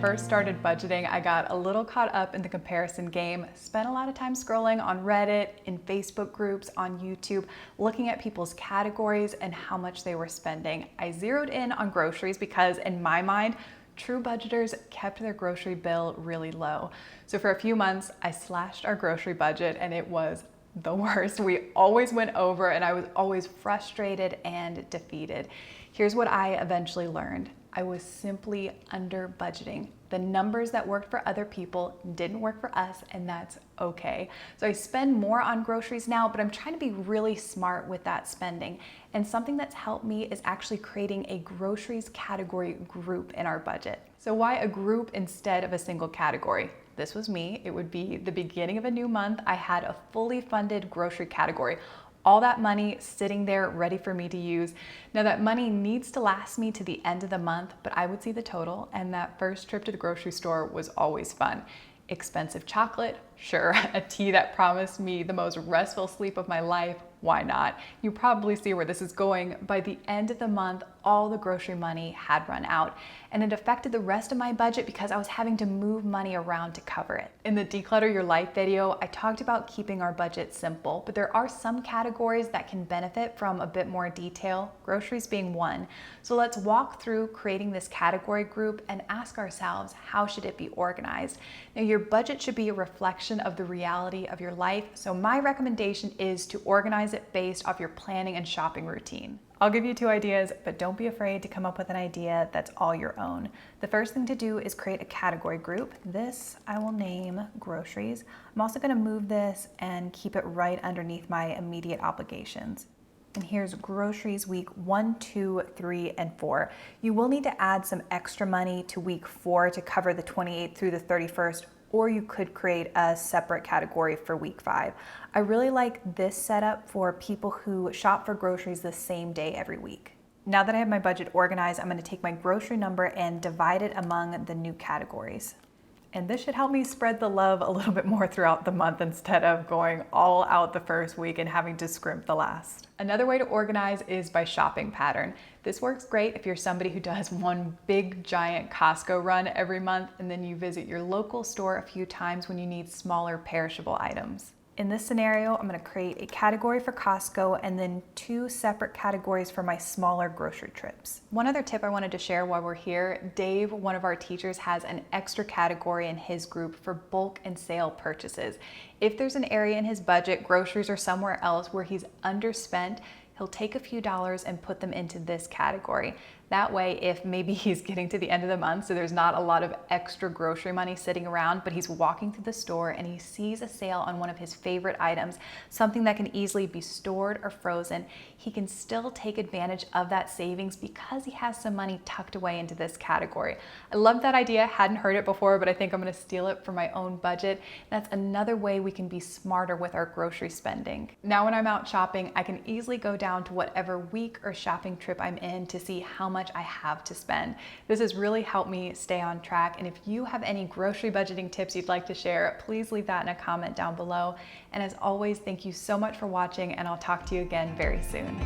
first started budgeting, I got a little caught up in the comparison game, spent a lot of time scrolling on Reddit, in Facebook groups, on YouTube, looking at people's categories and how much they were spending. I zeroed in on groceries because in my mind, true budgeters kept their grocery bill really low. So for a few months, I slashed our grocery budget and it was the worst. We always went over and I was always frustrated and defeated. Here's what I eventually learned. I was simply under budgeting. The numbers that worked for other people didn't work for us, and that's okay. So I spend more on groceries now, but I'm trying to be really smart with that spending. And something that's helped me is actually creating a groceries category group in our budget. So why a group instead of a single category? This was me. It would be the beginning of a new month. I had a fully funded grocery category. All that money sitting there ready for me to use. Now that money needs to last me to the end of the month, but I would see the total, and that first trip to the grocery store was always fun. Expensive chocolate? Sure. A tea that promised me the most restful sleep of my life? Why not? You probably see where this is going. By the end of the month, all the grocery money had run out, and it affected the rest of my budget because I was having to move money around to cover it. In the Declutter Your Life video, I talked about keeping our budget simple, but there are some categories that can benefit from a bit more detail, groceries being one. So let's walk through creating this category group and ask ourselves, how should it be organized? Now, your budget should be a reflection of the reality of your life, so my recommendation is to organize it based off your planning and shopping routine. I'll give you two ideas, but don't be afraid to come up with an idea that's all your own. The first thing to do is create a category group. This I will name groceries. I'm also going to move this and keep it right underneath my immediate obligations. And here's groceries week 1, 2, 3, and 4. You will need to add some extra money to week 4 to cover the 28th through the 31st, or you could create a separate category for week 5. I really like this setup for people who shop for groceries the same day every week. Now that I have my budget organized, I'm going to take my grocery number and divide it among the new categories. And this should help me spread the love a little bit more throughout the month instead of going all out the first week and having to scrimp the last. Another way to organize is by shopping pattern. This works great if you're somebody who does one big giant Costco run every month and then you visit your local store a few times when you need smaller perishable items. In this scenario, I'm going to create a category for Costco and then 2 separate categories for my smaller grocery trips. One other tip I wanted to share while we're here, Dave, one of our teachers, has an extra category in his group for bulk and sale purchases. If there's an area in his budget, groceries or somewhere else, where he's underspent, he'll take a few dollars and put them into this category. That way, if maybe he's getting to the end of the month, so there's not a lot of extra grocery money sitting around, but he's walking through the store and he sees a sale on one of his favorite items, something that can easily be stored or frozen, he can still take advantage of that savings because he has some money tucked away into this category. I love that idea, hadn't heard it before, but I think I'm gonna steal it for my own budget. That's another way we can be smarter with our grocery spending. Now when I'm out shopping, I can easily go down to whatever week or shopping trip I'm in to see how much I have to spend. This has really helped me stay on track, and if you have any grocery budgeting tips you'd like to share, please leave that in a comment down below. And as always, thank you so much for watching, and I'll talk to you again very soon.